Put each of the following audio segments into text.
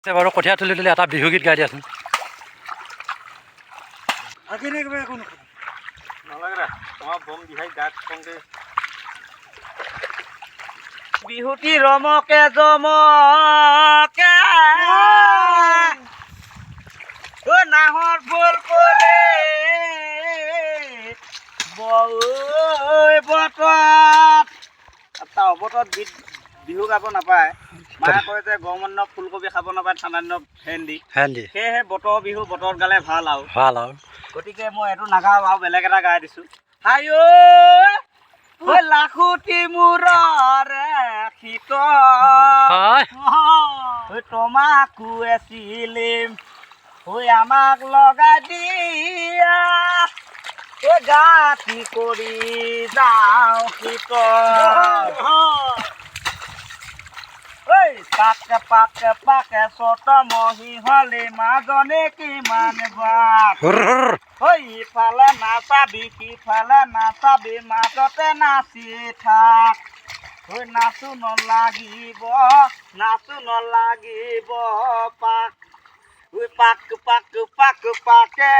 বাৰু কঠীয়া তুলি তুলি এটা বিহু গীত গাই দিয়াচোন। বিহুতি ৰমকে জমকে নাহৰ ফুল ফুলে বতৰত গীত বিহু গাব নাপায়। মায়ে কয় যে গৰম দিনত ফুলকবি খাব নাপায়, ঠাণ্ডা দিনত ভেন্দি। সেয়েহে বতৰ বিহু বতৰত গালে ভাল আৰু গতিকে মই এইটো নাগাওঁ আৰু বেলেগ এটা গাই দিছো। লাখুটি মূৰৰে শীত তোমাকো এচিলিম আমাক লগাই দিয়া গাতি কৰি যাওঁ শীত পাকে পাকে পাকে চত মহি হলে মাজনে কিমান বাট ইফালে নাচাবি সিফালে নাচাবি মাজতে নাচি থাক নাচো নলাগিব পাক পাক পাক পাক পাকে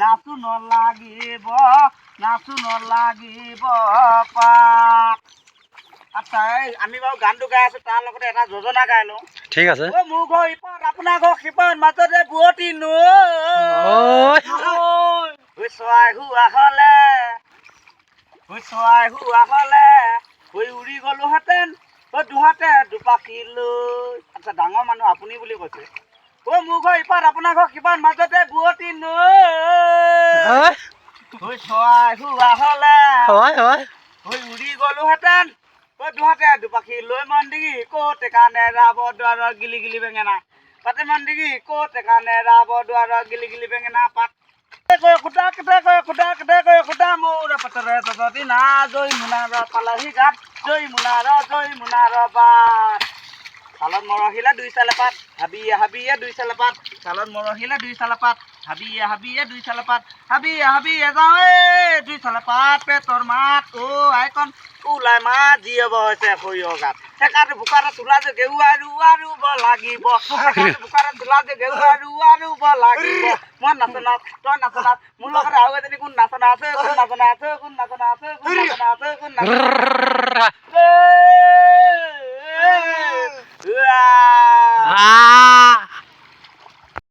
নাচো নলাগিব পাক। আচ্ছা আমি বাৰু গানটো গাই আছো, তাৰ লগতে এটা যোজনা গাই লওঁ। ঠিক আছে। মোৰ ঘৰ ইপাত আপোনাৰ ঘৰ সিপাত মাজতে বুৱতী নৈ চৰাই হোৱা হলে উৰি গলোহেঁতেন দুহাতে দুপাখি লৈ। আচ্ছা ডাঙৰ মানুহ আপুনি বুলি কৈছে। মোৰ ঘৰ ইপাত আপোনাৰ ঘৰ সিপাত মাজতে বুৱতী নৈ চৰাই হোৱা হলে উৰি গলোহেঁতেন দুহাতে দুপাখি লৈ মন দিগি ক'তে কানে ৰাব দুৱাৰৰ গিলি গিলি বেঙেনা পাতে মন দিগি ক'তে কানে ৰাব দুৱাৰৰ গিলি গিলি বেঙেনা পাত খুদা মোৰ পাতৰে ততী না জৈ মোনাৰ পালাহি গাত জৈ মোনাৰ বাট চালত মৰহিলে দুই চালে পাত হাবিয়ে দুই চালে পাত চালত মৰহিলে দুই চালে পাত হাবিয়ে দুই চালে পাত হাবিয়ে যাওঁ দুই চালে পাত পেটৰ মাত আইকন ওলাই মাত জীয়ে বছে সৰিয়হ গাত সেইকাৰণে বোকাৰে তোলা যে গেৰুৱা ৰুব লাগিব বোকাৰে তোলা যে গেৰুৱা ৰুব লাগিব। মই নাচনা তই নাচনা মোৰ লগত আৰু এজনী কোন নাচনা আছে কোন নাচনা